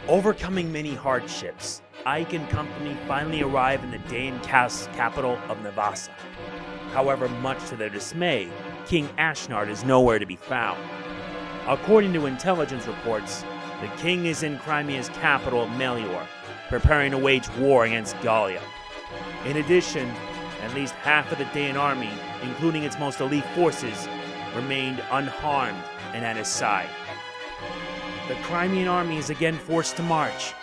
Overcoming many hardships, Ike and company finally arrive in the Daein capital of Navasa. However, much to their dismay, King Ashnard is nowhere to be found. According to intelligence reports, the king is in Crimea's capital of Melior, preparing to wage war against Gallia. In addition, at least half of the Daein army, including its most elite forces, remained unharmed and at his side. The Crimean army is again forced to march.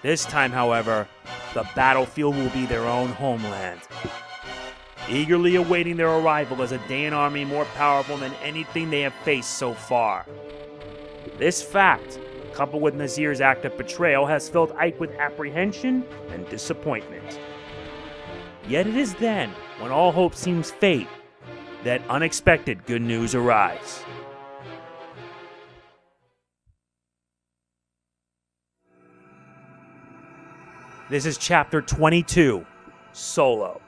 This time, however, the battlefield will be their own homeland. Eagerly awaiting their arrival is a Daein army more powerful than anything they have faced so far. This fact, coupled with Nazir's act of betrayal, has filled Ike with apprehension and disappointment. Yet it is then, when all hope seems fade, that unexpected good news arrives. This is Chapter 22, Solo.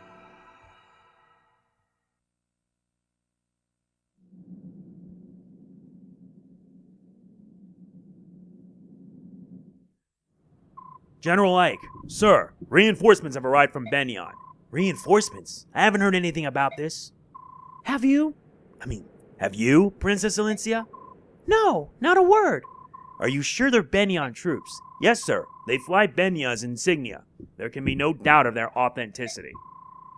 General Ike, sir, reinforcements have arrived from Benyon. Reinforcements? I haven't heard anything about this. Have you? Have you, Princess Alencia? No, not a word. Are you sure they're Benyon troops? Yes, sir. They fly Benyon's insignia. There can be no doubt of their authenticity.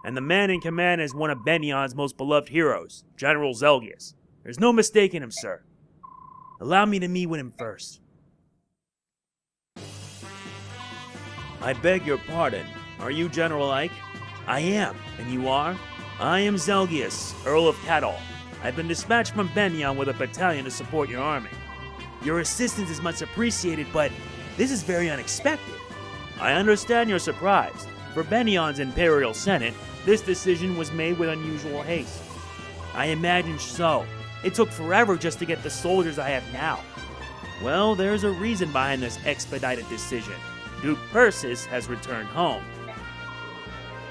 And the man in command is one of Benyon's most beloved heroes, General Zelgius. There's no mistaking him, sir. Allow me to meet with him first. I beg your pardon. Are you General Ike? I am. And you are? I am Zelgius, Earl of Cadol. I've been dispatched from Benyon with a battalion to support your army. Your assistance is much appreciated, but this is very unexpected. I understand your surprise. For Benyon's Imperial Senate, this decision was made with unusual haste. I imagine so. It took forever just to get the soldiers I have now. Well, there's a reason behind this expedited decision. Duke Persis has returned home.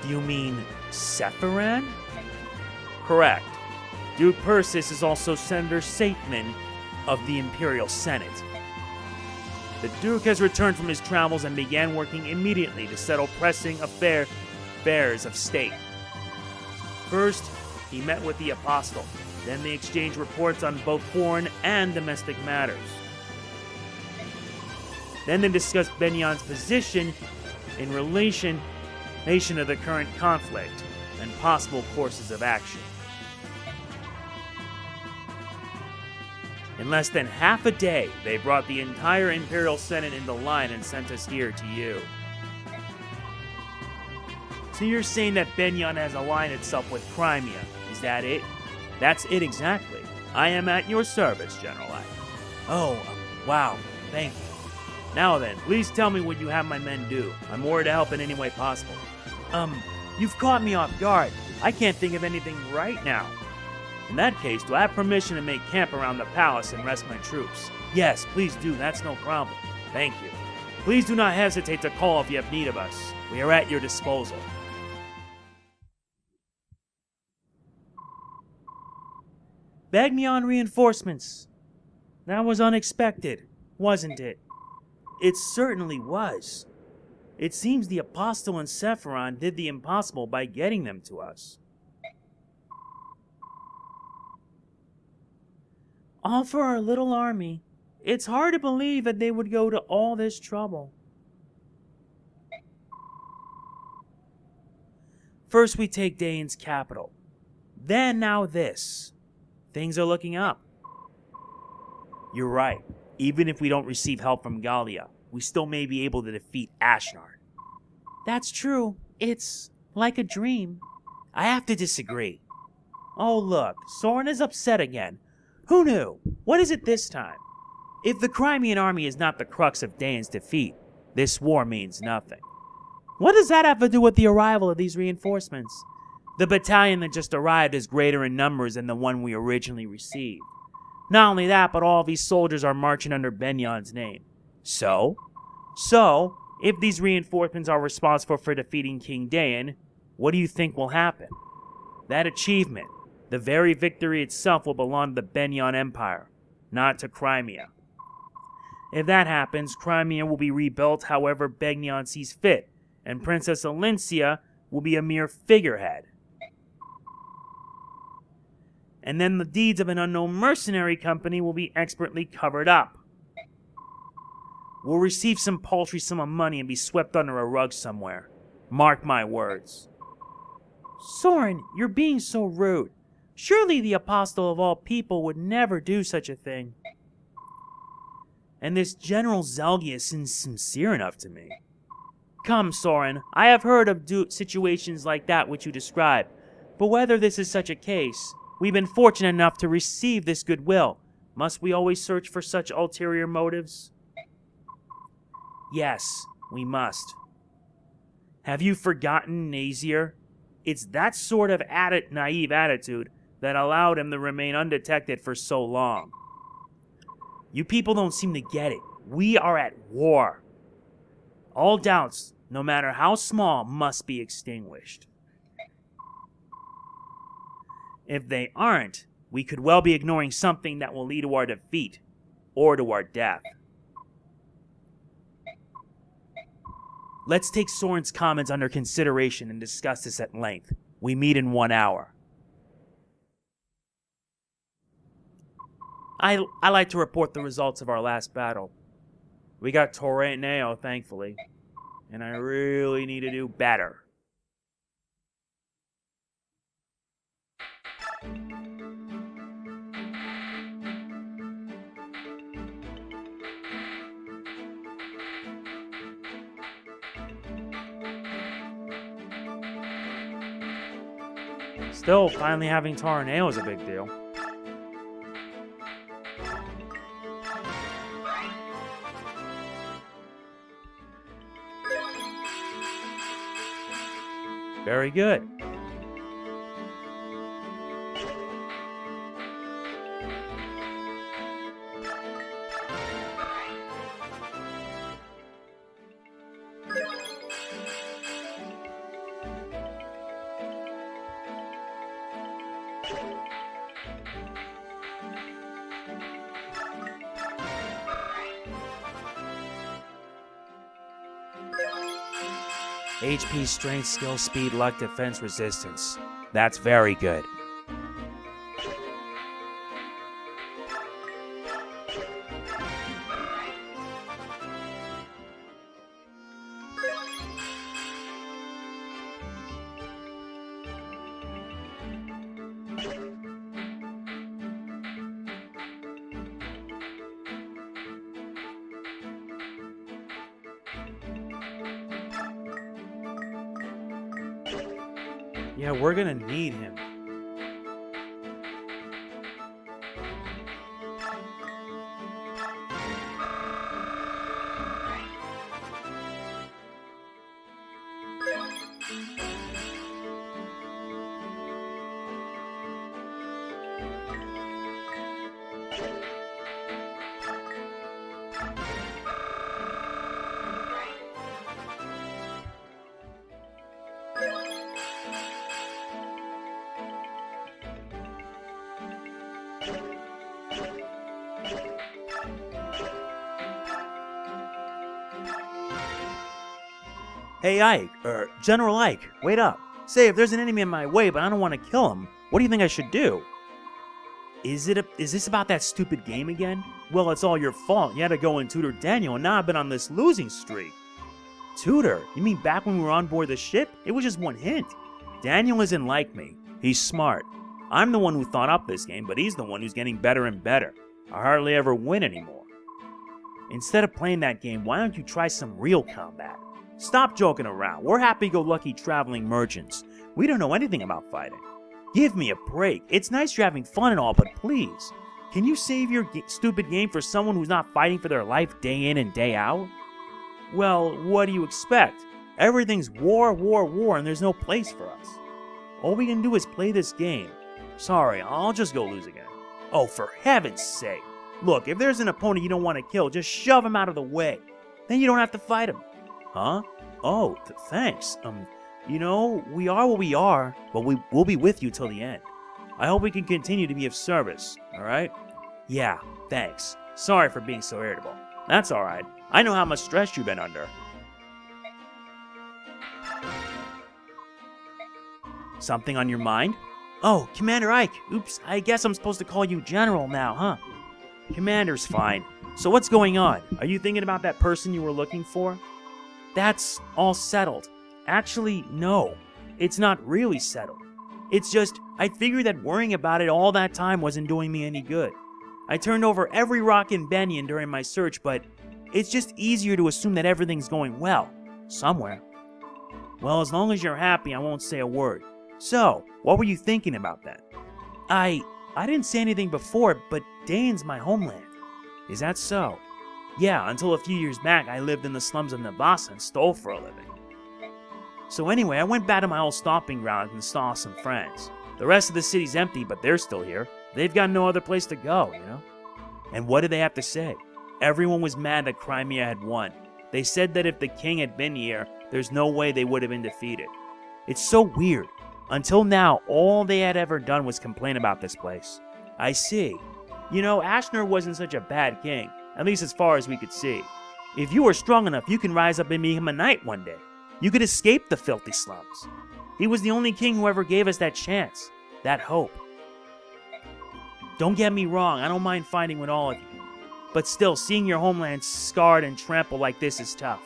Do you mean Sephiran? Correct. Duke Persis is also Senator Saitman of the Imperial Senate. The Duke has returned from his travels and began working immediately to settle pressing affairs of state. First, he met with the Apostle. Then they exchanged reports on both foreign and domestic matters. Then they discussed Benyon's position in relation to the current conflict and possible courses of action. In less than half a day, they brought the entire Imperial Senate into line and sent us here to you. So you're saying that Benyon has aligned itself with Crimea, is that it? That's it exactly. I am at your service, General Ike. Oh, wow, thank you. Now then, please tell me what you have my men do. I'm more to help in any way possible. You've caught me off guard. I can't think of anything right now. In that case, do I have permission to make camp around the palace and rest my troops? Yes, please do. That's no problem. Thank you. Please do not hesitate to call if you have need of us. We are at your disposal. Bagmion reinforcements. That was unexpected, wasn't it? It certainly was. It seems the Apostle and Sephiron did the impossible by getting them to us. All for our little army. It's hard to believe that they would go to all this trouble. First we take Daein's capital. Then now this. Things are looking up. You're right. Even if we don't receive help from Gallia, we still may be able to defeat Ashnard. That's true. It's like a dream. I have to disagree. Oh look, Soren is upset again. Who knew? What is it this time? If the Crimean army is not the crux of Daein's defeat, this war means nothing. What does that have to do with the arrival of these reinforcements? The battalion that just arrived is greater in numbers than the one we originally received. Not only that, but all these soldiers are marching under Benyon's name. So, if these reinforcements are responsible for defeating King Daein, what do you think will happen? That achievement, the very victory itself, will belong to the Benyon Empire, not to Crimea. If that happens, Crimea will be rebuilt however Begnion sees fit, and Princess Alincia will be a mere figurehead. And then the deeds of an unknown mercenary company will be expertly covered up. We'll receive some paltry sum of money and be swept under a rug somewhere. Mark my words. Soren, you're being so rude. Surely the apostle of all people would never do such a thing. And this General Zelgius isn't sincere enough to me. Come, Soren, I have heard of situations like that which you describe, but whether this is such a case, we've been fortunate enough to receive this goodwill. Must we always search for such ulterior motives? Yes, we must. Have you forgotten Nazir? It's that sort of naive attitude that allowed him to remain undetected for so long. You people don't seem to get it. We are at war. All doubts, no matter how small, must be extinguished. If they aren't, we could well be ignoring something that will lead to our defeat, or to our death. Let's take Soren's comments under consideration and discuss this at length. We meet in 1 hour. I like to report the results of our last battle. We got Torrent-Neo, thankfully. And I really need to do better. Still, finally having Tornado is a big deal. Very good. HP, strength, skill, speed, luck, defense, resistance. That's very good. Yeah, we're gonna need him. Hey Ike, General Ike, wait up. Say, if there's an enemy in my way, but I don't want to kill him, what do you think I should do? Is this about that stupid game again? Well, it's all your fault. You had to go and tutor Daniel, and now I've been on this losing streak. Tutor? You mean back when we were on board the ship? It was just one hint. Daniel isn't like me. He's smart. I'm the one who thought up this game, but he's the one who's getting better and better. I hardly ever win anymore. Instead of playing that game, why don't you try some real combat? Stop joking around. We're happy-go-lucky traveling merchants. We don't know anything about fighting. Give me a break. It's nice you're having fun and all, but please, can you save your stupid game for someone who's not fighting for their life day in and day out? Well, what do you expect? Everything's war, war, war, and there's no place for us. All we can do is play this game. Sorry, I'll just go lose again. Oh, for heaven's sake. Look, if there's an opponent you don't want to kill, just shove him out of the way. Then you don't have to fight him. Huh? Oh, thanks. You know, we are what we are, but we'll be with you till the end. I hope we can continue to be of service, alright? Yeah, thanks. Sorry for being so irritable. That's alright. I know how much stress you've been under. Something on your mind? Oh, Commander Ike. Oops, I guess I'm supposed to call you General now, huh? Commander's fine. So what's going on? Are you thinking about that person you were looking for? That's all settled. Actually, no. It's not really settled. It's just, I figured that worrying about it all that time wasn't doing me any good. I turned over every rock in Banyan during my search, but it's just easier to assume that everything's going well. Somewhere. Well, as long as you're happy, I won't say a word. So, what were you thinking about then? I didn't say anything before, but Daein's my homeland. Is that so? Yeah, until a few years back, I lived in the slums of Navasa and stole for a living. So anyway, I went back to my old stomping grounds and saw some friends. The rest of the city's empty, but they're still here. They've got no other place to go, you know? And what did they have to say? Everyone was mad that Crimea had won. They said that if the king had been here, there's no way they would have been defeated. It's so weird. Until now, all they had ever done was complain about this place. I see. You know, Ashner wasn't such a bad king, at least as far as we could see. If you were strong enough, you can rise up and become a knight one day. You could escape the filthy slums. He was the only king who ever gave us that chance, that hope. Don't get me wrong, I don't mind fighting with all of you. But still, seeing your homeland scarred and trampled like this is tough.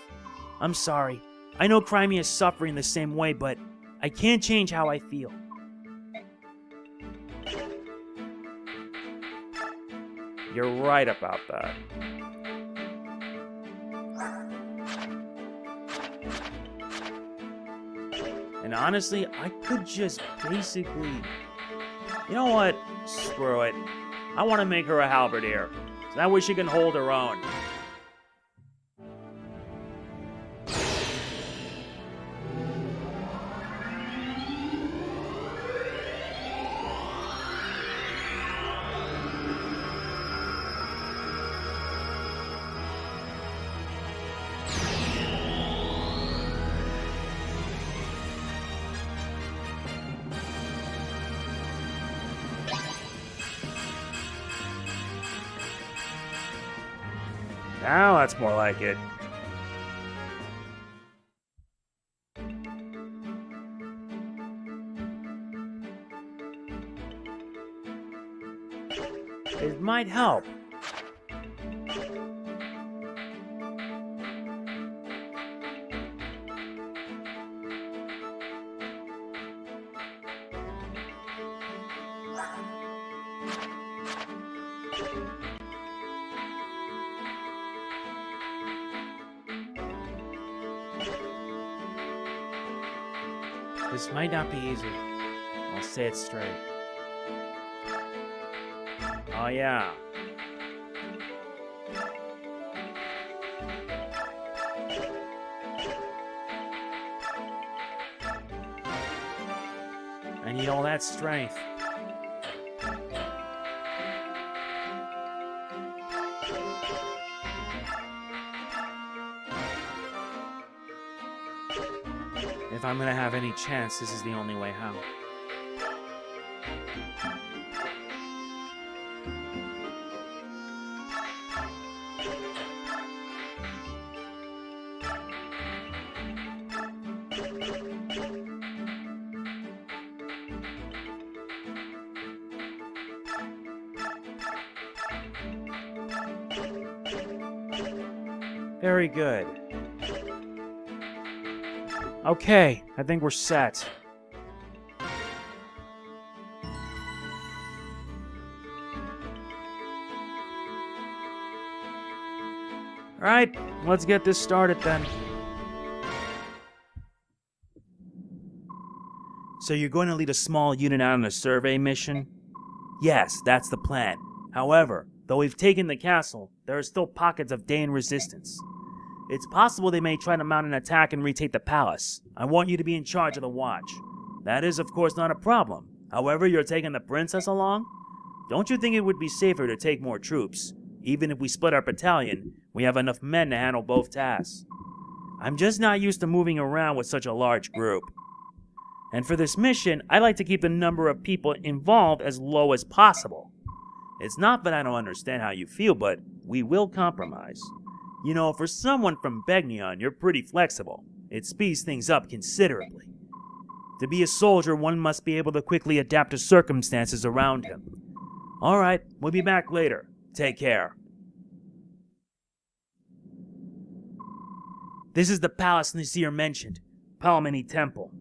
I'm sorry. I know Crimea is suffering the same way, but I can't change how I feel. You're right about that. And honestly, I could just basically... You know what? Screw it. I want to make her a halberdier. So that way she can hold her own. Now that's more like it. It might help. This might not be easy. I'll say it straight. Oh yeah. I need all that strength. If I'm gonna have any chance, this is the only way how. Very good. Okay, I think we're set. Alright, let's get this started then. So you're going to lead a small unit out on a survey mission? Yes, that's the plan. However, though we've taken the castle, there are still pockets of Daein resistance. It's possible they may try to mount an attack and retake the palace. I want you to be in charge of the watch. That is, of course, not a problem. However, you're taking the princess along? Don't you think it would be safer to take more troops? Even if we split our battalion, we have enough men to handle both tasks. I'm just not used to moving around with such a large group. And for this mission, I like to keep the number of people involved as low as possible. It's not that I don't understand how you feel, but we will compromise. You know, for someone from Begnion, you're pretty flexible. It speeds things up considerably. To be a soldier, one must be able to quickly adapt to circumstances around him. Alright, we'll be back later. Take care. This is the palace Nasir mentioned, Palmini Temple.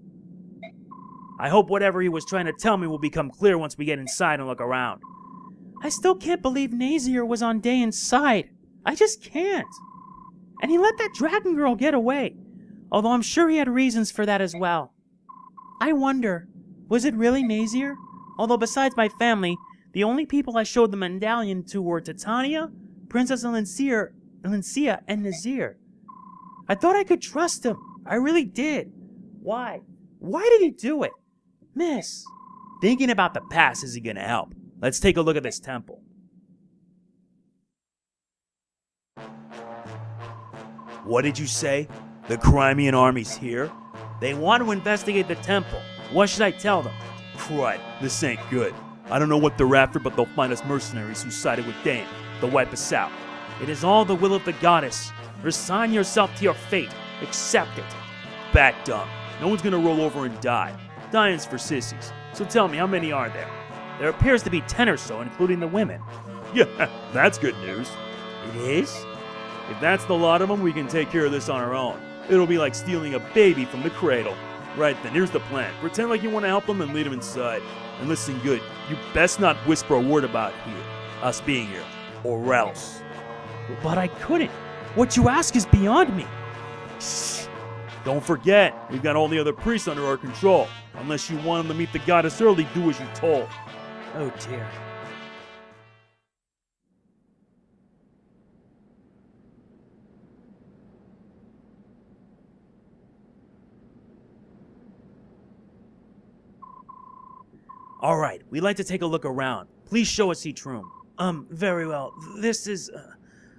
I hope whatever he was trying to tell me will become clear once we get inside and look around. I still can't believe Nasir was on Daein's side. I just can't. And he let that dragon girl get away, although I'm sure he had reasons for that as well. I wonder, was it really Nasir? Although besides my family, the only people I showed the medallion to were Titania, Princess Alincia, and Nasir. I thought I could trust him. I really did. Why? Why did he do it? Miss. Thinking about the past isn't gonna help. Let's take a look at this temple. What did you say? The Crimean army's here? They want to investigate the temple. What should I tell them? Crud, this ain't good. I don't know what they're after, but they'll find us mercenaries who sided with Daein. They'll wipe us out. It is all the will of the goddess. Resign yourself to your fate. Accept it. Bat dung. No one's gonna roll over and die. Dying's for sissies. So tell me, how many are there? There appears to be 10 or so, including the women. Yeah, that's good news. It is? If that's the lot of them, we can take care of this on our own. It'll be like stealing a baby from the cradle. Right then, here's the plan. Pretend like you want to help them and lead them inside. And listen good, you best not whisper a word about us being here. Or else. But I couldn't. What you ask is beyond me. Shh. Don't forget, we've got all the other priests under our control. Unless you want them to meet the goddess early, do as you're told. Oh dear. Alright, we'd like to take a look around. Please show us each room. Very well. This is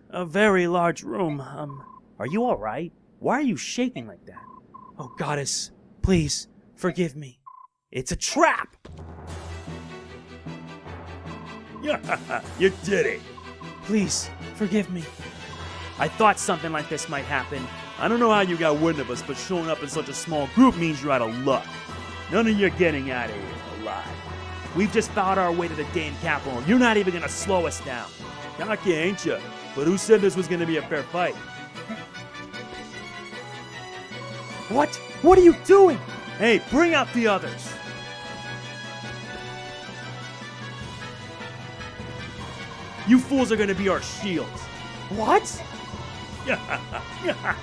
a very large room. Are you alright? Why are you shaking like that? Oh, goddess, please, forgive me. It's a trap! Yeah, you did it! Please, forgive me. I thought something like this might happen. I don't know how you got wind of us, but showing up in such a small group means you're out of luck. None of you getting out of here alive. We've just found our way to the Daein capital, and you're not even gonna slow us down. Cocky, ain't you? But who said this was gonna be a fair fight? What? What are you doing? Hey, bring out the others! You fools are gonna be our shields. What?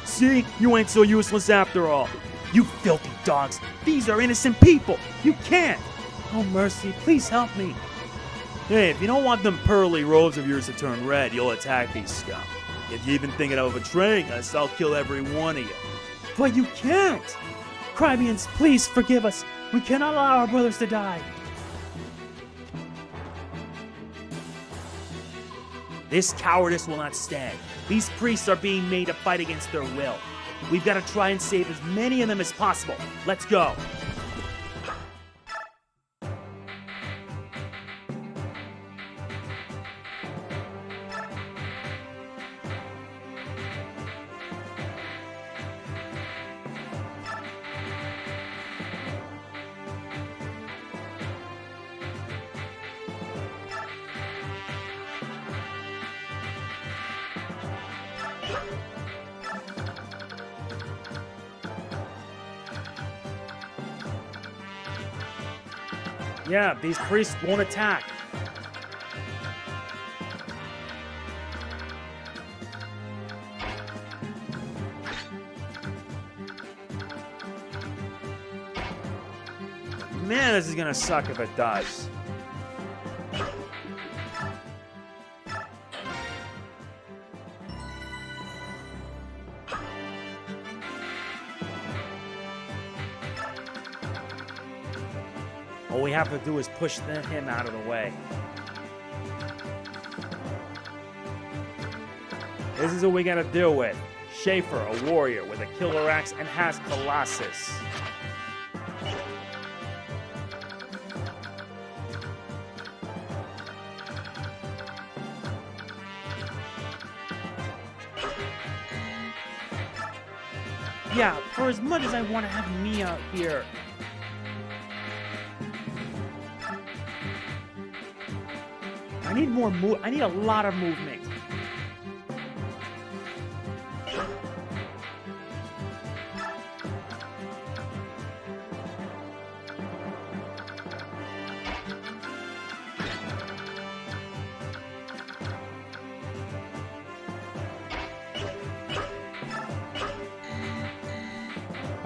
See? You ain't so useless after all. You filthy dogs. These are innocent people. You can't. Oh, mercy. Please help me. Hey, if you don't want them pearly robes of yours to turn red, you'll attack these scum. If you even thinking of betraying us, I'll kill every one of you. But you can't. Crimeans, please forgive us. We cannot allow our brothers to die. This cowardice will not stand. These priests are being made to fight against their will. We've got to try and save as many of them as possible. Let's go. Yeah, these priests won't attack. Man, this is gonna suck if it does. All we have to do is push him out of the way. This is what we gotta deal with. Schaefer, a warrior with a killer axe and has Colossus. Yeah, for as much as I want to have Mia here. I need more I need a lot of movement.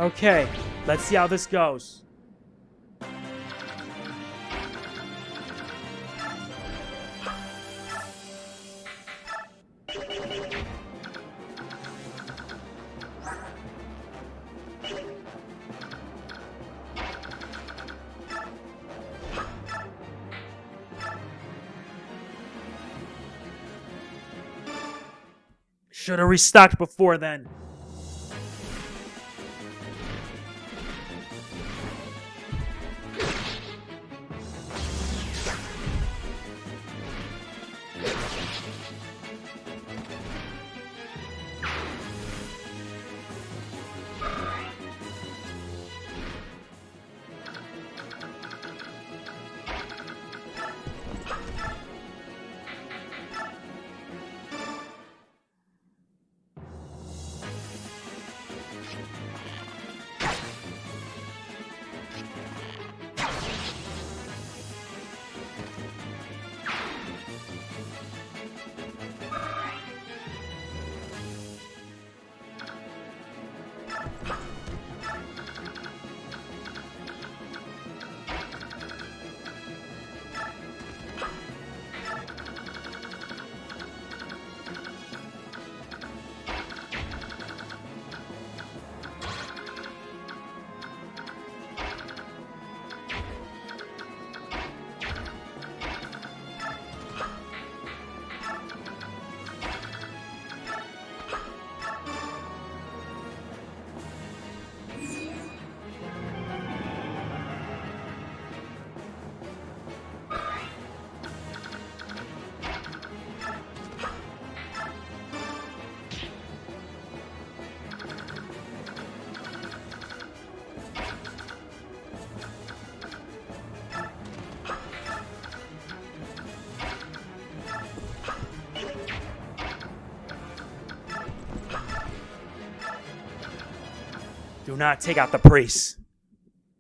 Okay, let's see how this goes. Should have restocked before then. Do not take out the priests.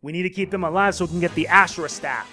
We need to keep them alive so we can get the Ashura staff.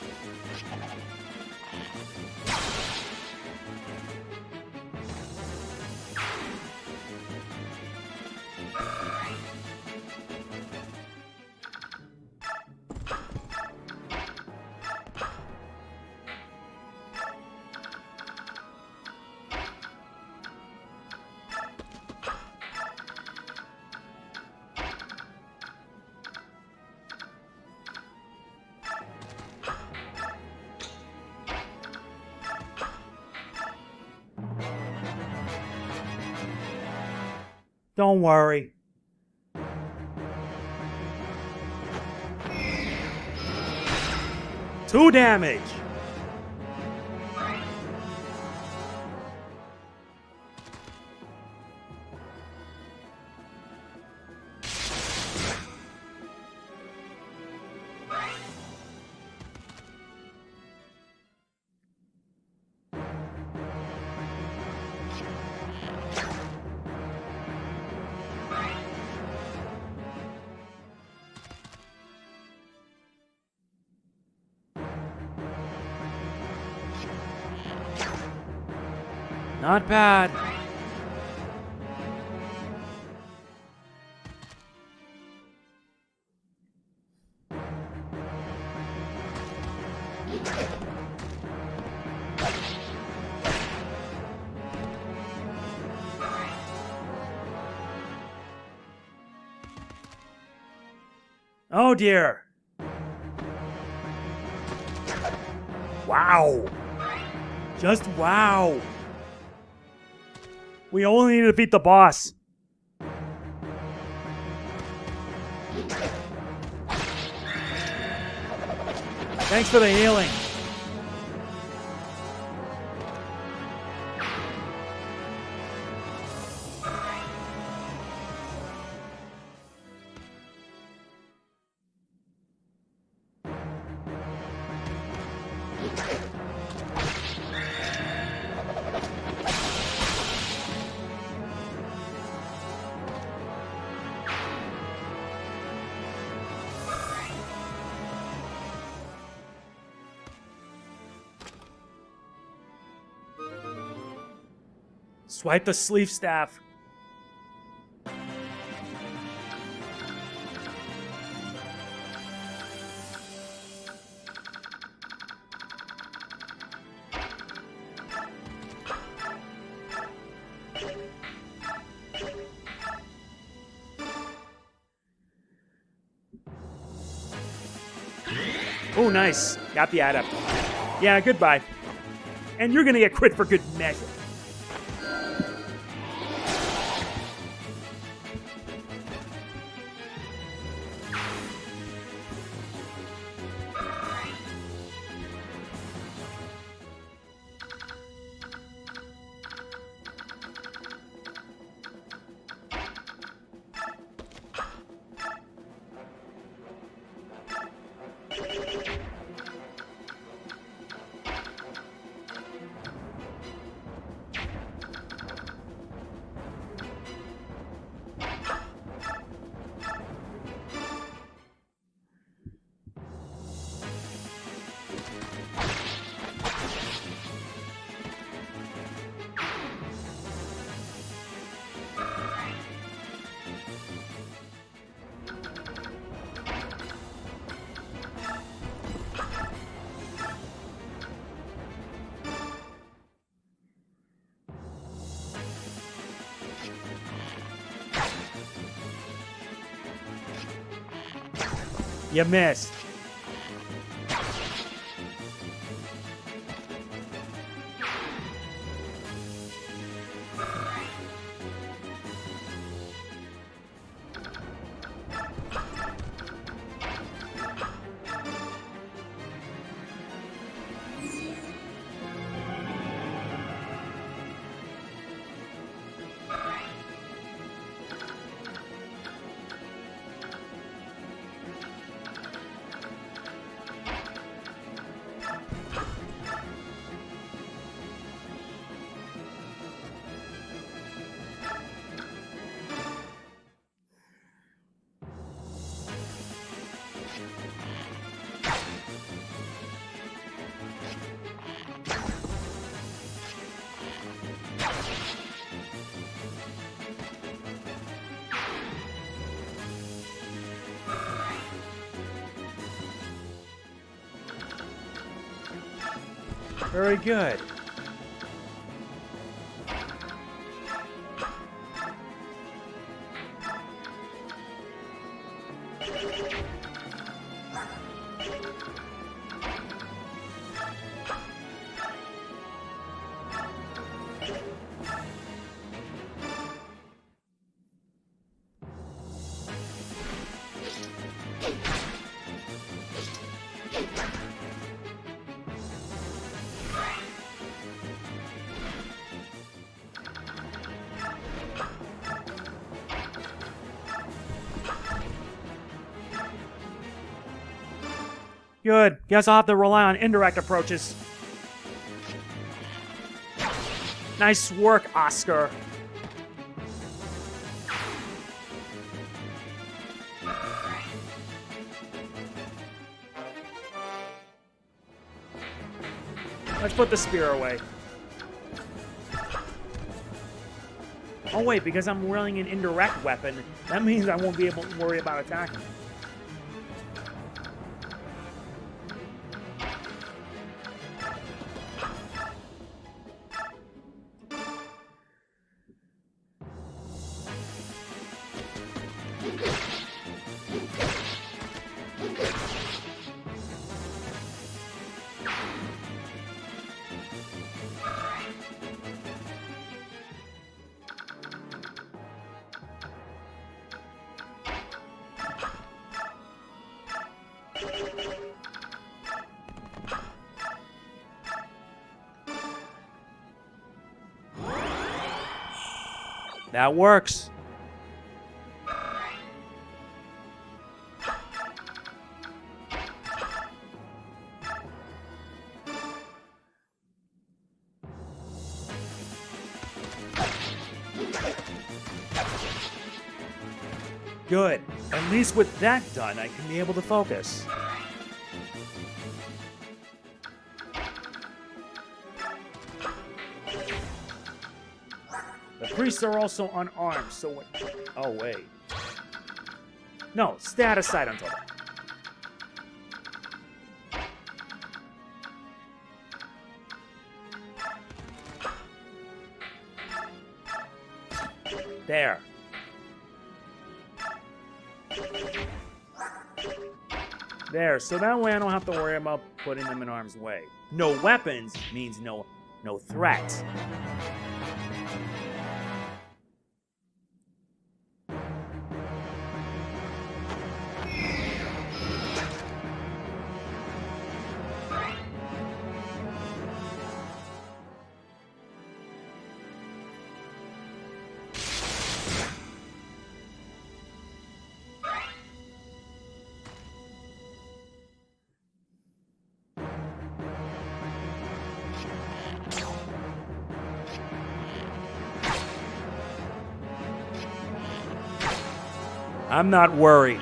Don't worry. Two damage. Not bad. Oh dear. Wow. Just wow. We only need to beat the boss. Thanks for the healing. Swipe the sleeve staff. Oh, nice. Got the adept. Yeah, goodbye. And you're gonna get crit for good measure. You missed. Very good. Good. Guess I'll have to rely on indirect approaches. Nice work, Oscar. Let's put the spear away. Oh wait, because I'm wearing an indirect weapon, that means I won't be able to worry about attacking. That works. Good. At least with that done, I can be able to focus. The priests are also unarmed, so what? Oh, wait. No, stay out of sight until then. There. There, so that way I don't have to worry about putting them in harm's way. No weapons means no threat. I'm not worried.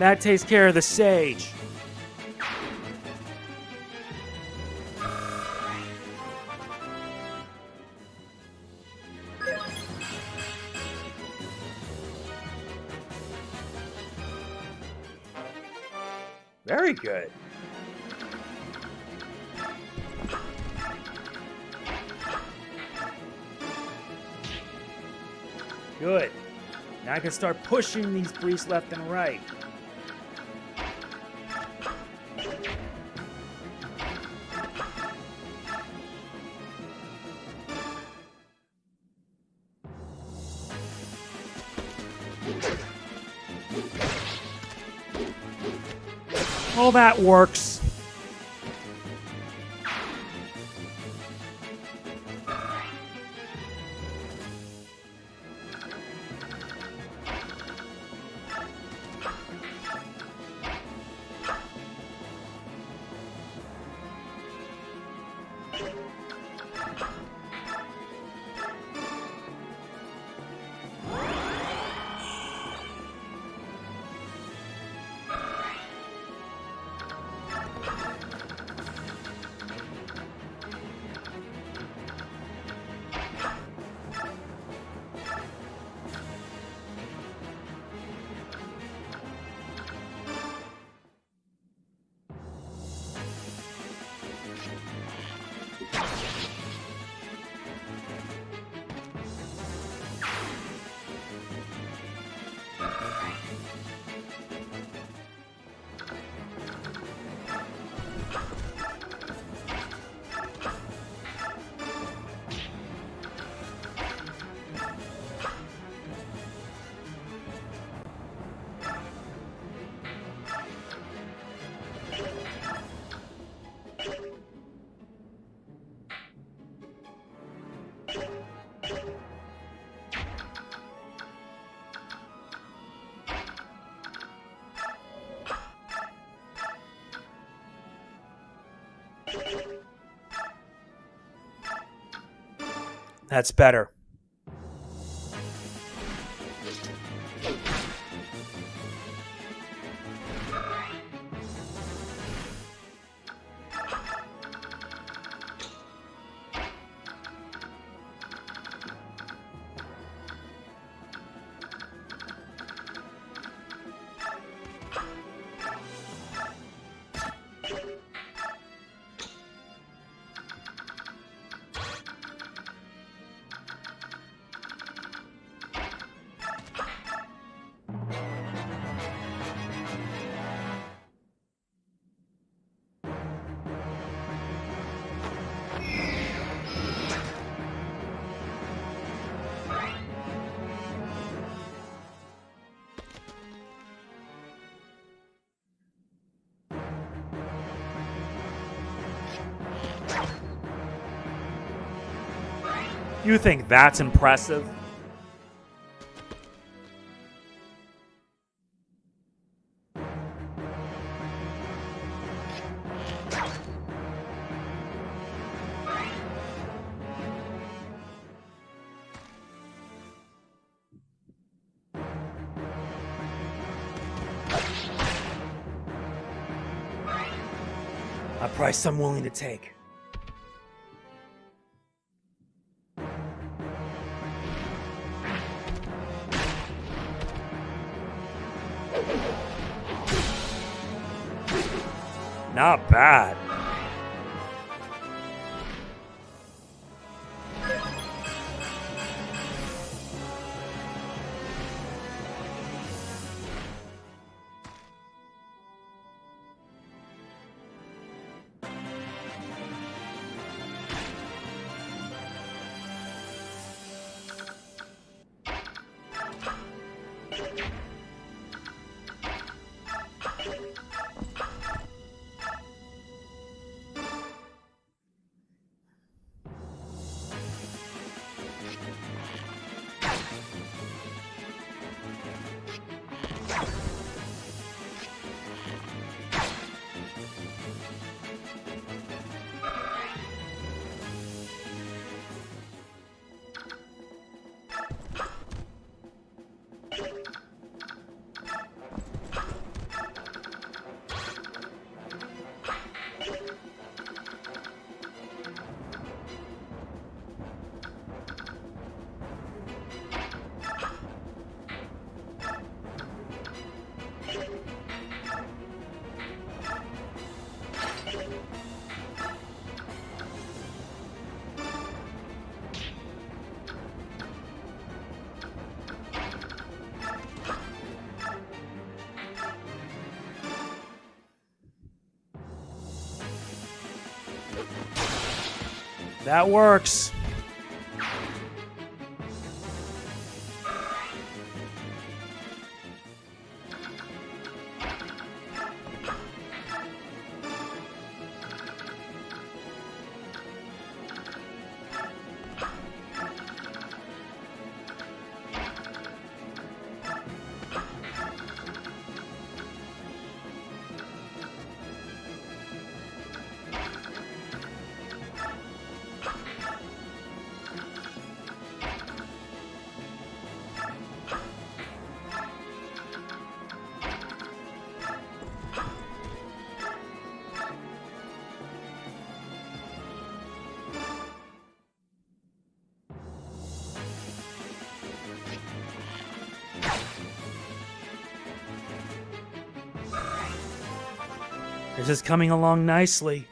That takes care of the sage. Very good. Good. Now I can start pushing these priests left and right. All that works. That's better. You think that's impressive? A price I'm willing to take. Not bad. That works. This is coming along nicely.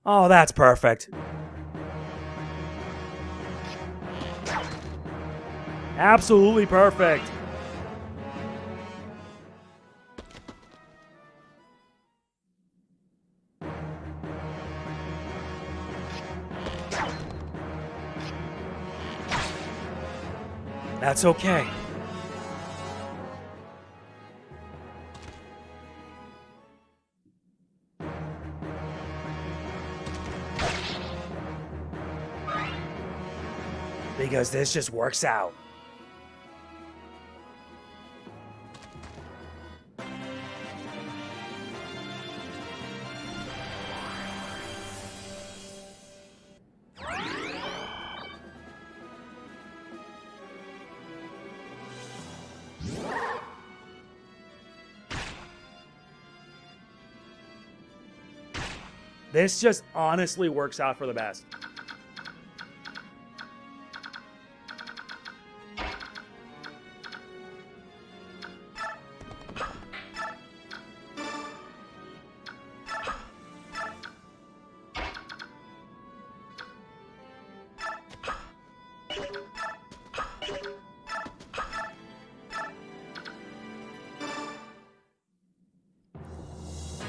Oh, that's perfect. Absolutely perfect. That's okay. Because this just works out. This just honestly works out for the best.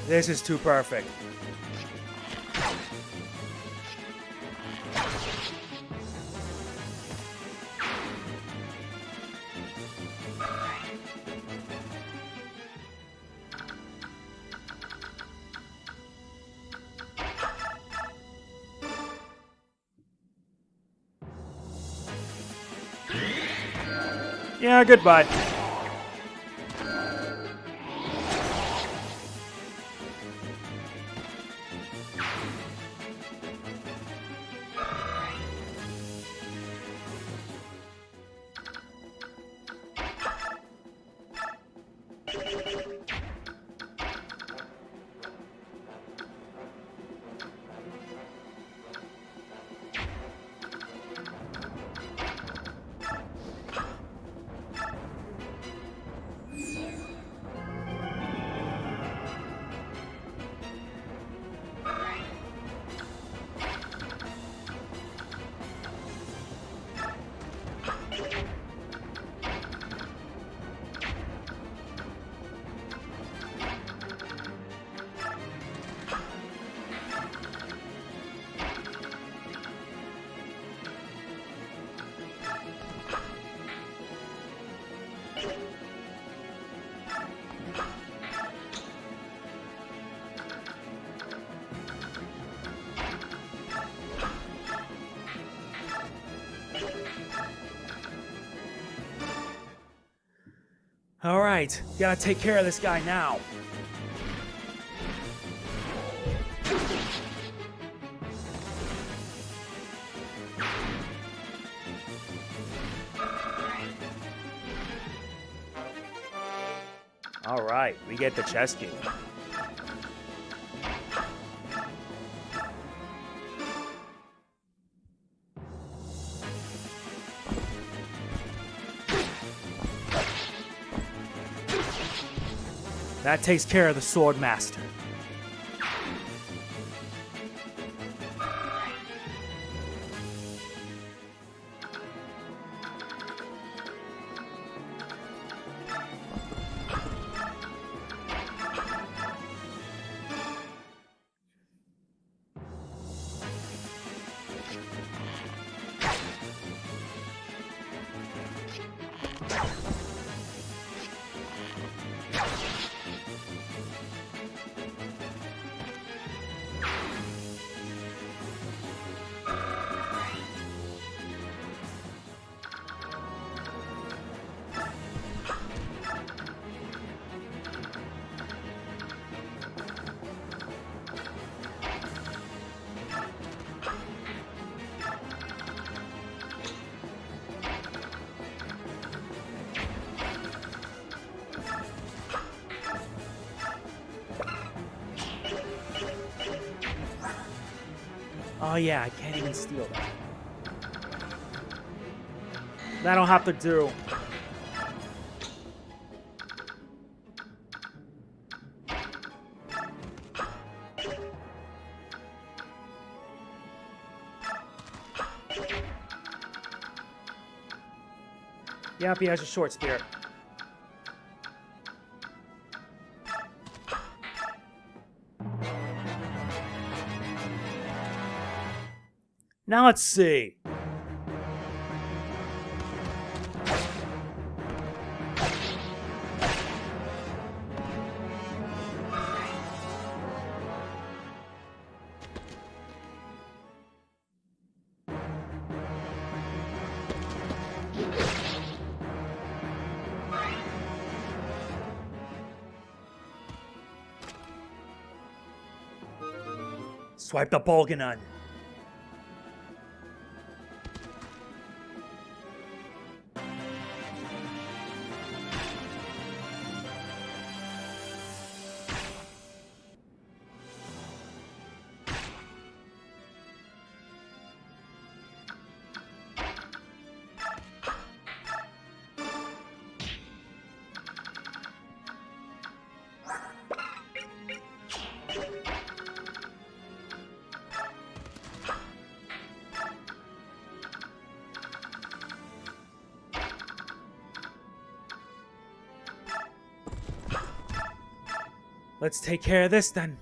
This is too perfect. Yeah, goodbye. All right, gotta take care of this guy now. All right, we get the chest key. That takes care of the sword master. Oh yeah, I can't even steal that. That'll have to do. Yep, he has a short spear. Now let's see. Swipe the Bolganon. Let's take care of this then.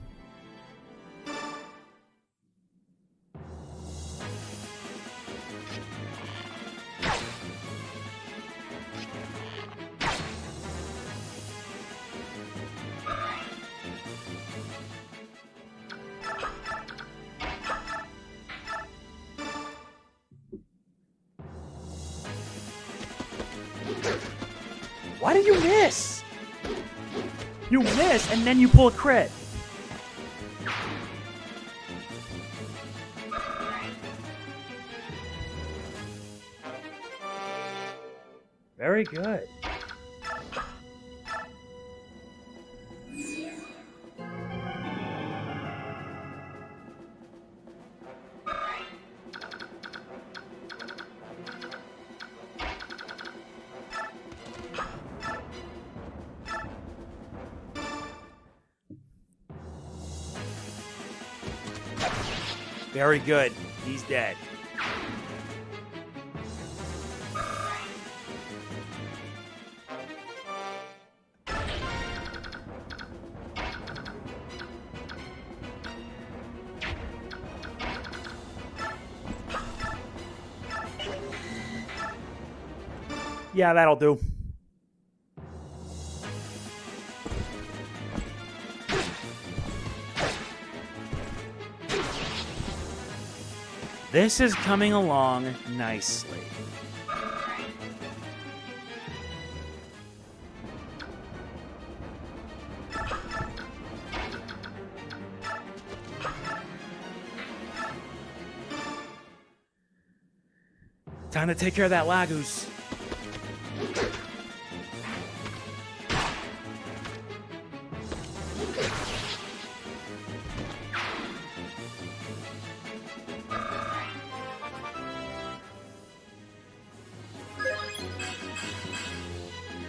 Why did you miss? You miss, and then you pull a crit. Very good. Very good. He's dead. Yeah, that'll do. This is coming along nicely. Time to take care of that Lagoose.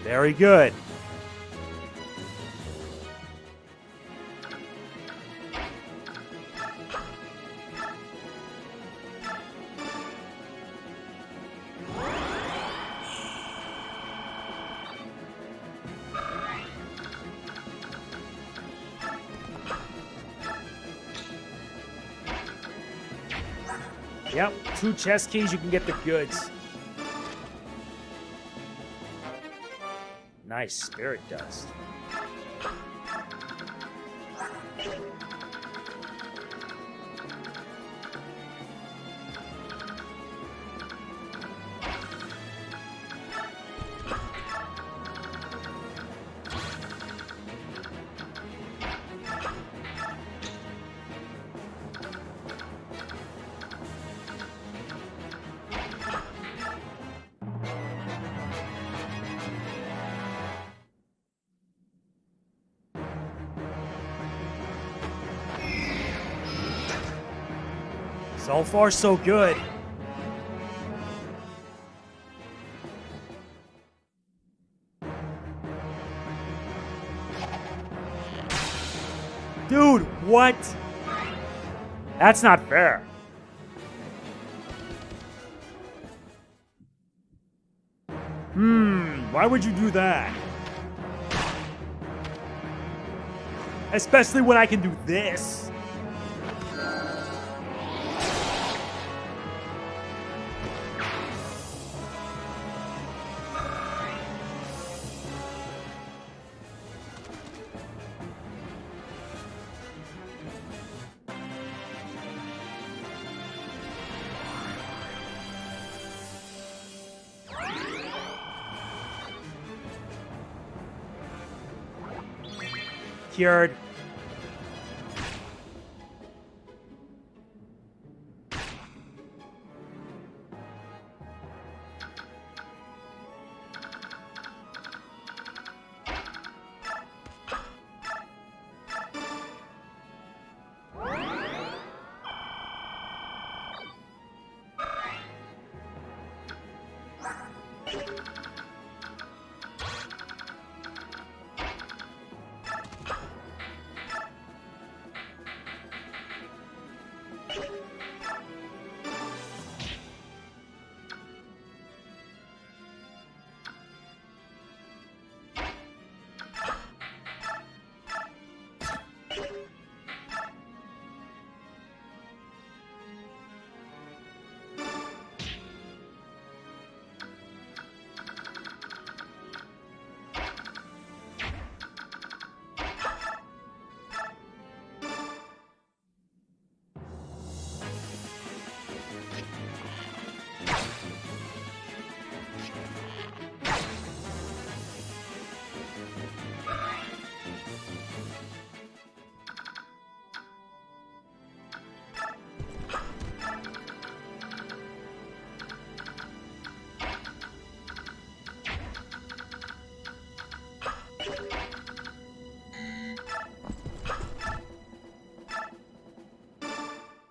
Very good. Yep, 2 chest keys, you can get the goods. Nice spirit dust. So far, so good. Dude, what? That's not fair. Why would you do that? Especially when I can do this. Cured.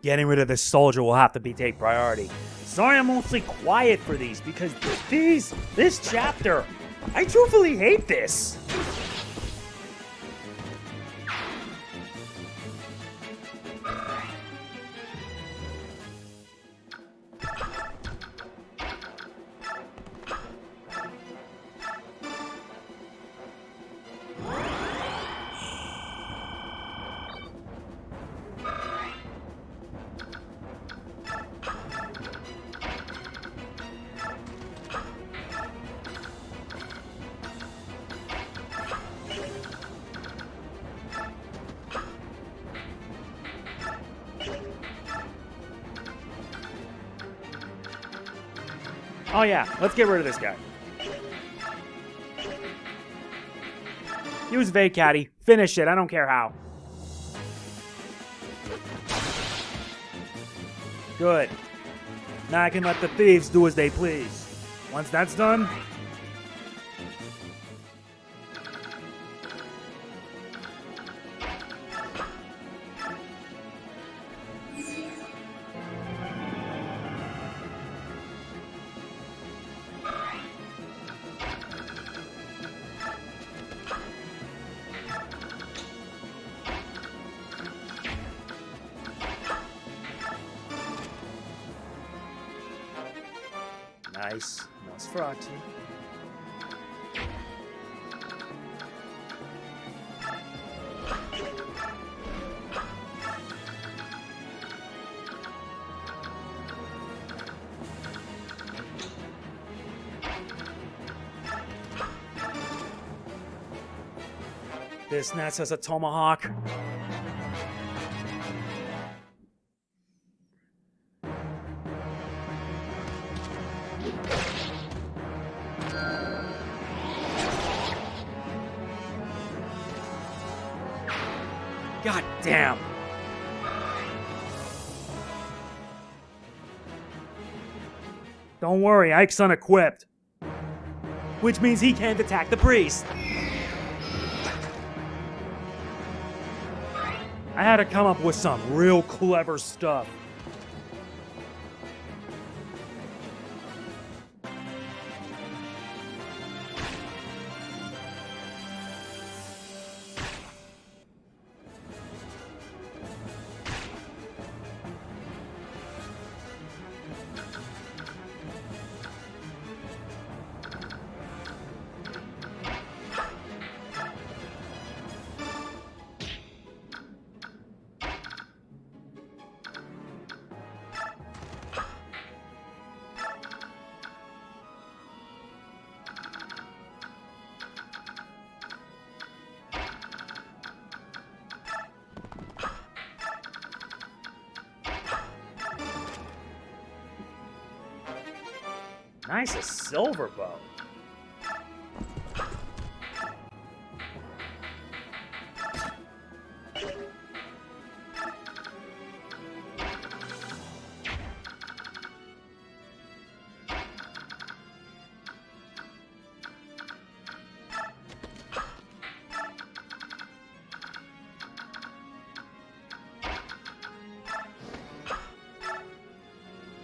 Getting rid of this soldier will have to take priority. Sorry I'm mostly quiet for these, because this chapter, I truthfully hate this. Oh yeah, let's get rid of this guy. Use Vacaddy. Finish it, I don't care how. Good. Now I can let the thieves do as they please. Once that's done... Nice. Nosferatu. This Ness has a tomahawk. God damn. Don't worry, Ike's unequipped. Which means he can't attack the priest. I had to come up with some real clever stuff. Nice, a silver bow.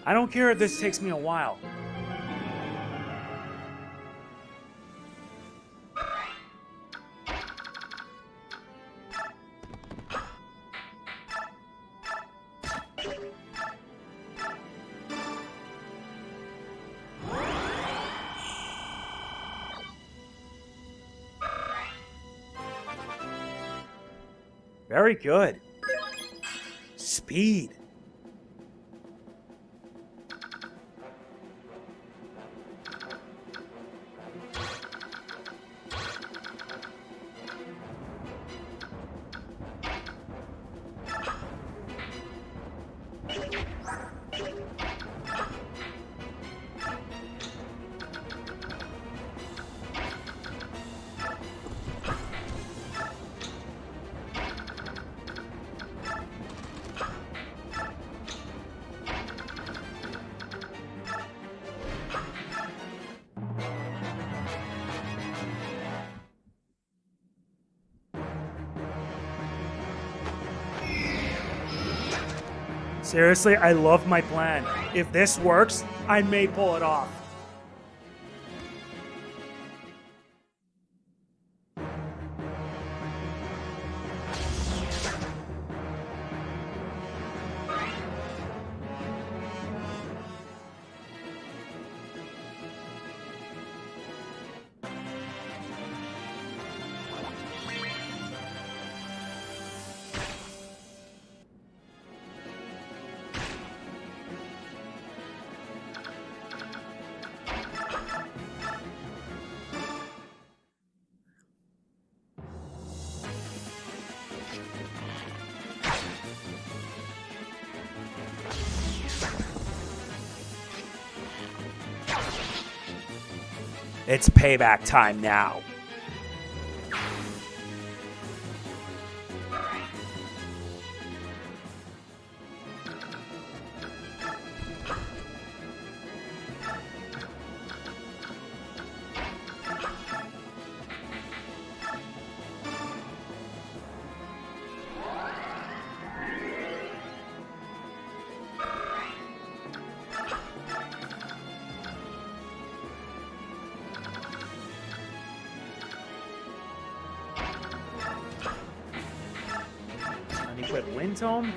I don't care if this takes me a while. Very good. Speed. Seriously, I love my plan. If this works, I may pull it off. It's payback time now. Unequip Wind Tome?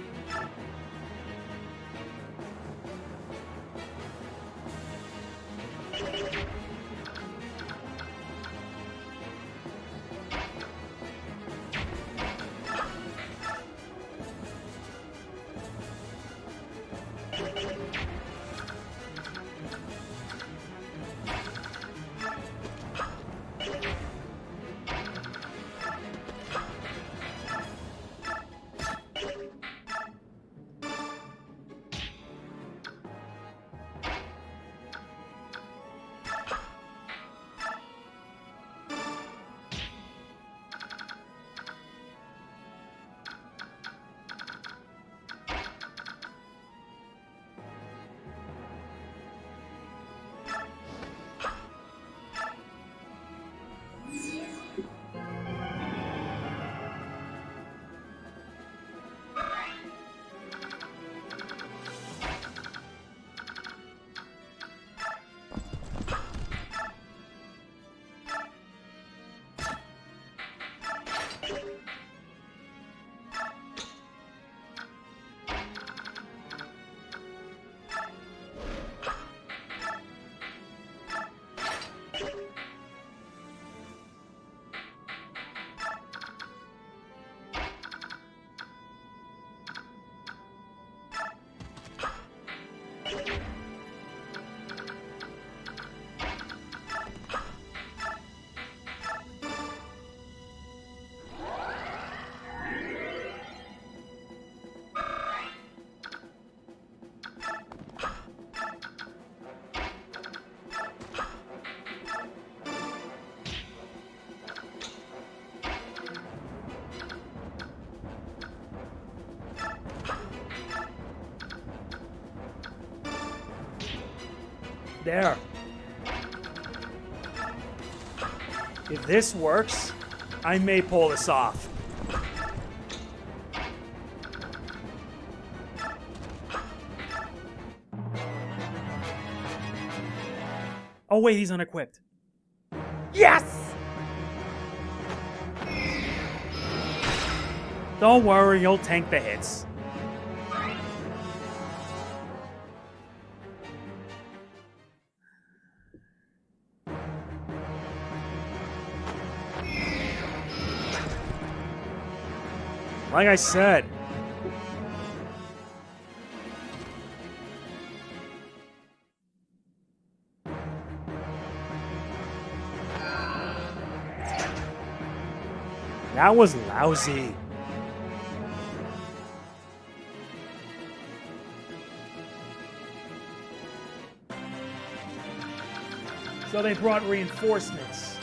There. If this works, I may pull this off. Oh wait, he's unequipped. Yes! Don't worry, you'll tank the hits. Like I said. That was lousy. So they brought reinforcements.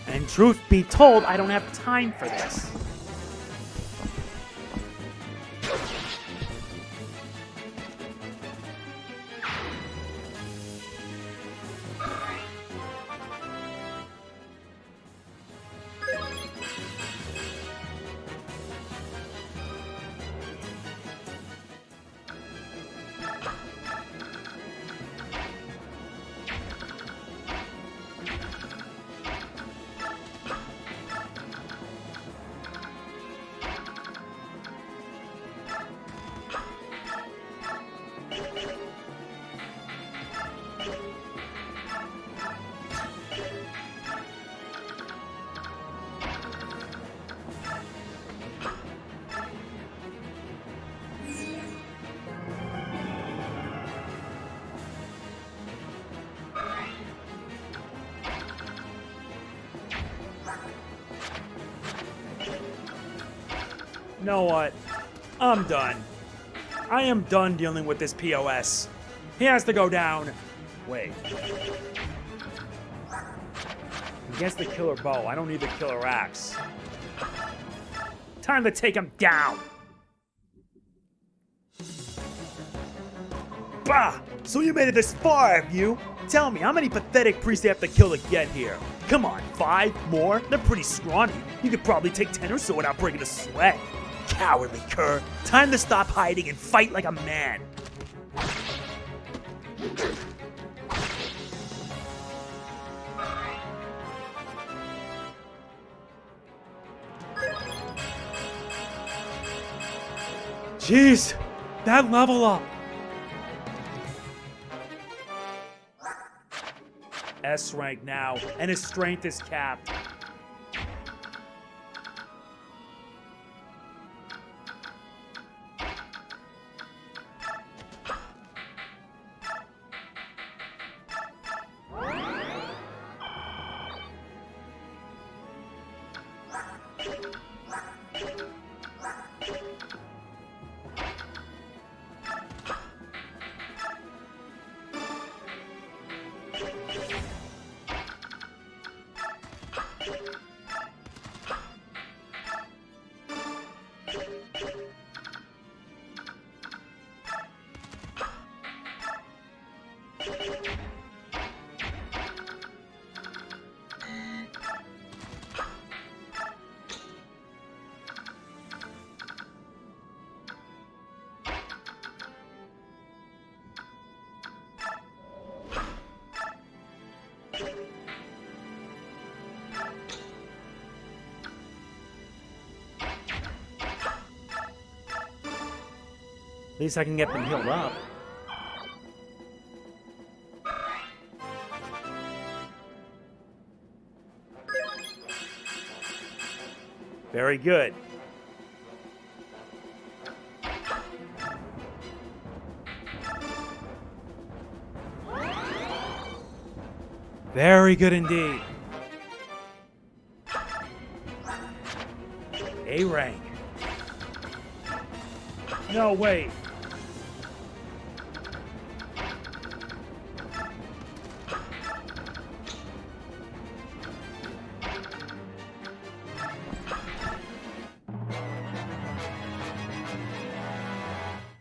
And truth be told, I don't have time for this. You know what? I'm done. I am done dealing with this POS. He has to go down. Wait. He gets the killer bow. I don't need the killer axe. Time to take him down. Bah! So you made it this far, have you? Tell me, how many pathetic priests they have to kill to get here? Come on, 5 more? They're pretty scrawny. You could probably take 10 or so without breaking a sweat. Cowardly cur. Time to stop hiding and fight like a man. Jeez, that level up. S rank now, and his strength is capped. At least I can get them healed up. Very good. Very good indeed. A rank. No, wait.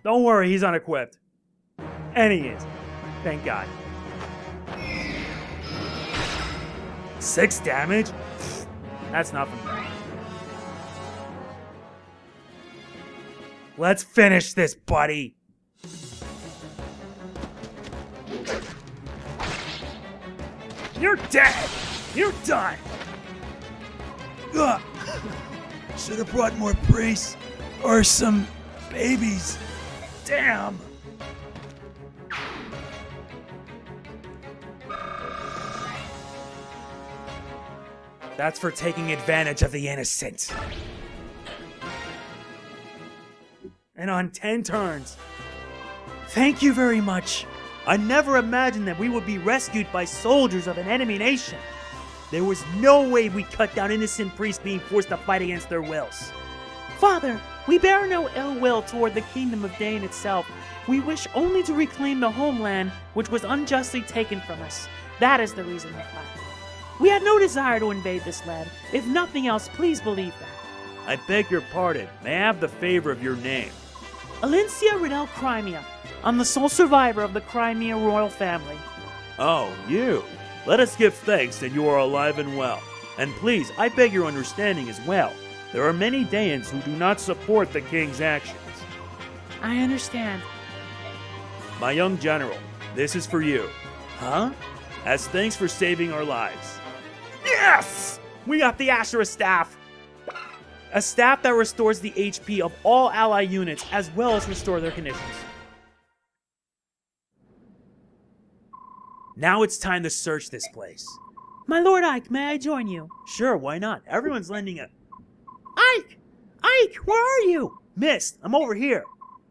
Don't worry, he's unequipped. And he is. Thank God. 6 damage? That's nothing. Let's finish this, buddy. You're dead. You're done. Ugh. Should have brought more priests or some babies. Damn. That's for taking advantage of the innocent. And on 10 turns. Thank you very much. I never imagined that we would be rescued by soldiers of an enemy nation. There was no way we cut down innocent priests being forced to fight against their wills. Father, we bear no ill will toward the kingdom of Daein itself. We wish only to reclaim the homeland which was unjustly taken from us. That is the reason we fight. We had no desire to invade this land. If nothing else, please believe that. I beg your pardon. May I have the favor of your name? Alincia Riddell Crimea. I'm the sole survivor of the Crimea royal family. Oh, you. Let us give thanks that you are alive and well. And please, I beg your understanding as well. There are many Daeins who do not support the king's actions. I understand. My young general, this is for you. Huh? As thanks for saving our lives. Yes! We got the Ashura staff! A staff that restores the HP of all ally units as well as restore their conditions. Now it's time to search this place. My Lord Ike, may I join you? Sure, why not? Everyone's lending a... Ike! Ike, where are you? Mist, I'm over here.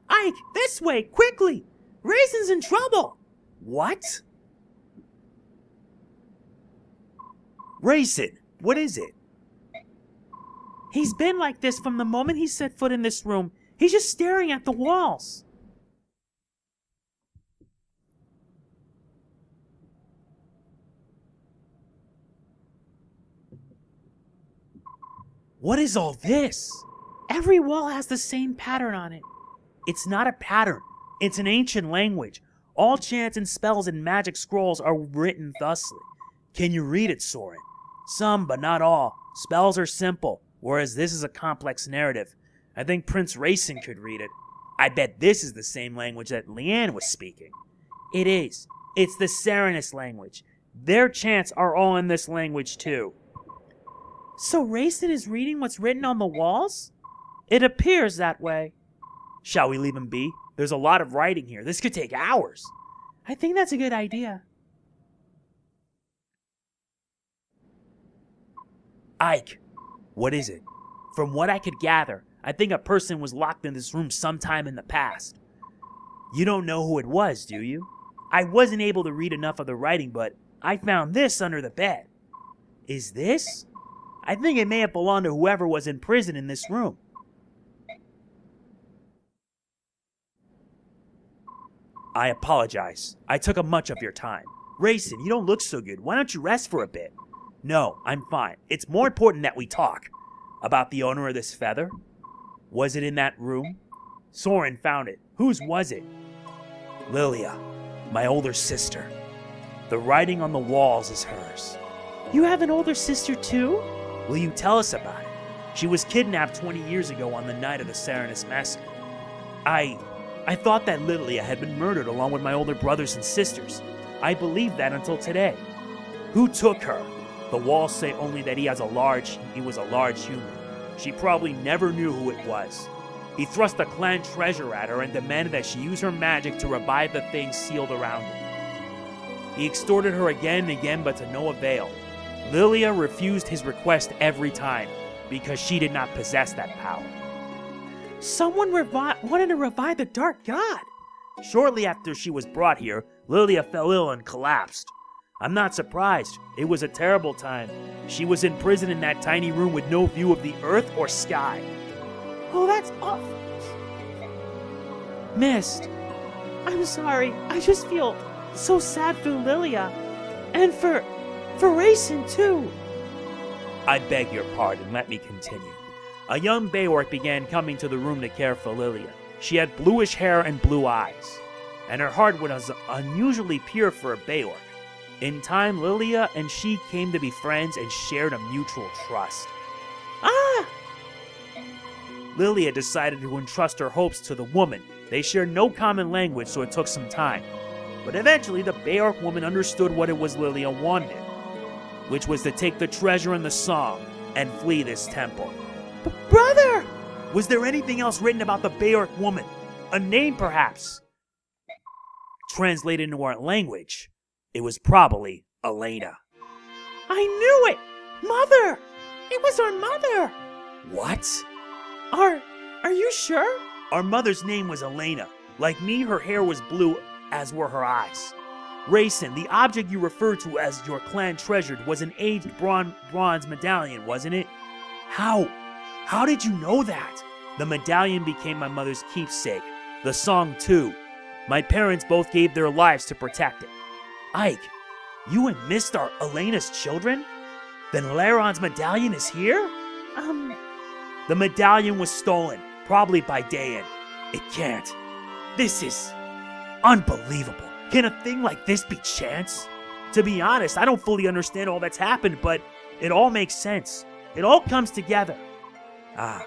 Ike, this way, quickly! Raisin's in trouble! What? Raisin, what is it? He's been like this from the moment he set foot in this room. He's just staring at the walls. What is all this? Every wall has the same pattern on it. It's not a pattern. It's an ancient language. All chants and spells and magic scrolls are written thusly. Can you read it, Soren? Some, but not all. Spells are simple, whereas this is a complex narrative. I think Prince Raisin could read it. I bet this is the same language that Leanne was speaking. It is. It's the Serenus language. Their chants are all in this language too. So Raisin is reading what's written on the walls? It appears that way. Shall we leave him be? There's a lot of writing here. This could take hours. I think that's a good idea. Ike, what is it? From what I could gather, I think a person was locked in this room sometime in the past. You don't know who it was, do you? I wasn't able to read enough of the writing, but I found this under the bed. Is this? I think it may have belonged to whoever was in prison in this room. I apologize. I took up much of your time. Raisin, you don't look so good. Why don't you rest for a bit? No, I'm fine. It's more important that we talk. About the owner of this feather? Was it in that room? Soren found it. Whose was it? Lilia, my older sister. The writing on the walls is hers. You have an older sister too? Will you tell us about it? She was kidnapped 20 years ago on the night of the Serenus massacre. I thought that Lilia had been murdered along with my older brothers and sisters. I believed that until today. Who took her? The walls say only that he was a large human. She probably never knew who it was. He thrust the clan treasure at her and demanded that she use her magic to revive the things sealed around him. He extorted her again and again, but to no avail. Lilia refused his request every time, because she did not possess that power. Someone wanted to revive the Dark God. Shortly after she was brought here, Lilia fell ill and collapsed. I'm not surprised. It was a terrible time. She was in prison in that tiny room with no view of the earth or sky. Oh, that's awful. Mist, I'm sorry. I just feel so sad for Lilia. And for Raisin, too. I beg your pardon. Let me continue. A young Beorc began coming to the room to care for Lilia. She had bluish hair and blue eyes, and her heart was unusually pure for a Beorc. In time, Lilia and she came to be friends and shared a mutual trust. Ah! Lilia decided to entrust her hopes to the woman. They shared no common language, so it took some time. But eventually, the Beorc woman understood what it was Lilia wanted, which was to take the treasure and the song and flee this temple. Brother! Was there anything else written about the Bayork woman? A name, perhaps? Translated into our language, it was probably Elena. I knew it! Mother! It was our mother! What? Are you sure? Our mother's name was Elena. Like me, her hair was blue, as were her eyes. Rayson, the object you referred to as your clan treasured was an aged bronze medallion, wasn't it? How? How did you know that? The medallion became my mother's keepsake. The song, too. My parents both gave their lives to protect it. Ike, you and Mist are Elena's children? Then Laron's medallion is here? The medallion was stolen, probably by Daein. It can't. This is unbelievable. Can a thing like this be chance? To be honest, I don't fully understand all that's happened, but it all makes sense. It all comes together. Ah.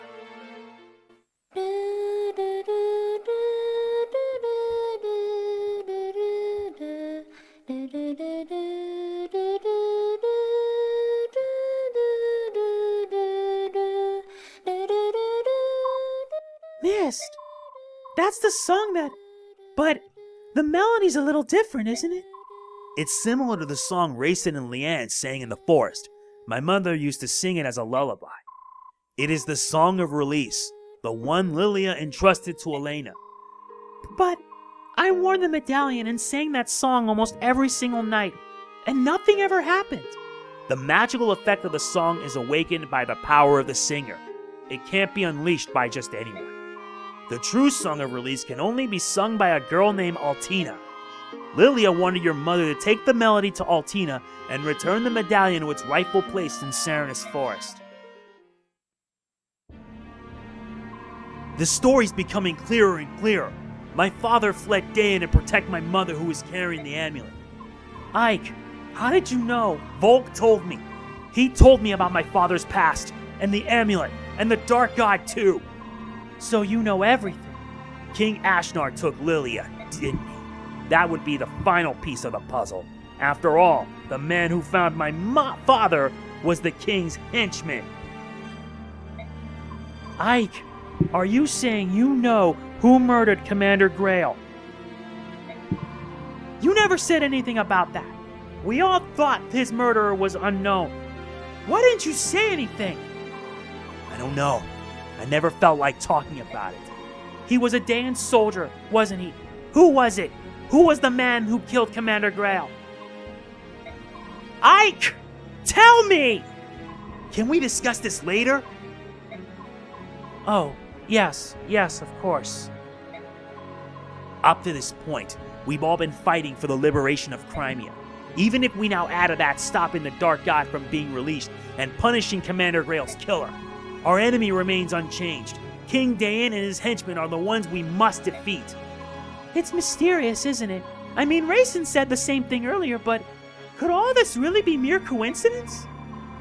Mist! That's the song that... But the melody's a little different, isn't it? It's similar to the song Rayson and Leanne sang in the forest. My mother used to sing it as a lullaby. It is the song of release, the one Lilia entrusted to Elena. But I wore the medallion and sang that song almost every single night, and nothing ever happened. The magical effect of the song is awakened by the power of the singer. It can't be unleashed by just anyone. The true song of release can only be sung by a girl named Altina. Lilia wanted your mother to take the melody to Altina and return the medallion to its rightful place in Serenus Forest. The story's becoming clearer and clearer. My father fled Daein to protect my mother who was carrying the amulet. Ike, how did you know? Volk told me. He told me about my father's past, and the amulet, and the Dark God too. So you know everything. King Ashnar took Lilia, didn't he? That would be the final piece of the puzzle. After all, the man who found my father was the king's henchman. Ike, are you saying you know who murdered Commander Grail? You never said anything about that. We all thought his murderer was unknown. Why didn't you say anything? I don't know. I never felt like talking about it. He was a Daein soldier, wasn't he? Who was it? Who was the man who killed Commander Grail? Ike! Tell me! Can we discuss this later? Oh, yes, of course. Up to this point, we've all been fighting for the liberation of Crimea. Even if we now add to that stopping the Dark God from being released and punishing Commander Grail's killer, our enemy remains unchanged. King Daein and his henchmen are the ones we must defeat. It's mysterious, isn't it? I mean, Rayson said the same thing earlier, but could all this really be mere coincidence?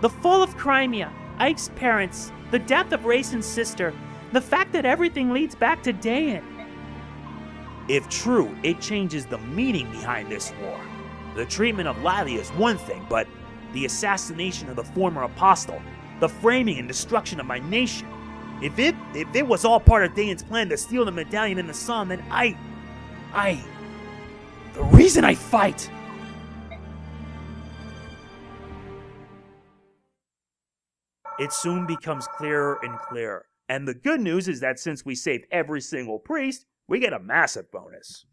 The fall of Crimea, Ike's parents, the death of Rayson's sister, the fact that everything leads back to Daein. If true, it changes the meaning behind this war. The treatment of Lilia is one thing, but the assassination of the former apostle, the framing and destruction of my nation. If it was all part of Daein's plan to steal the medallion and the song, then the reason I fight. It soon becomes clearer and clearer. And the good news is that since we saved every single priest, we get a massive bonus.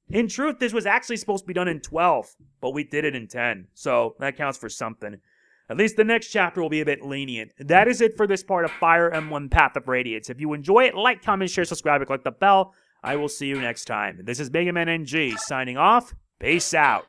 In truth, this was actually supposed to be done in 12, but we did it in 10, so that counts for something. At least the next chapter will be a bit lenient. That is it for this part of Fire Emblem Path of Radiance. If you enjoy it, like, comment, share, subscribe, and click the bell. I will see you next time. This is MegamanNG signing off. Peace out.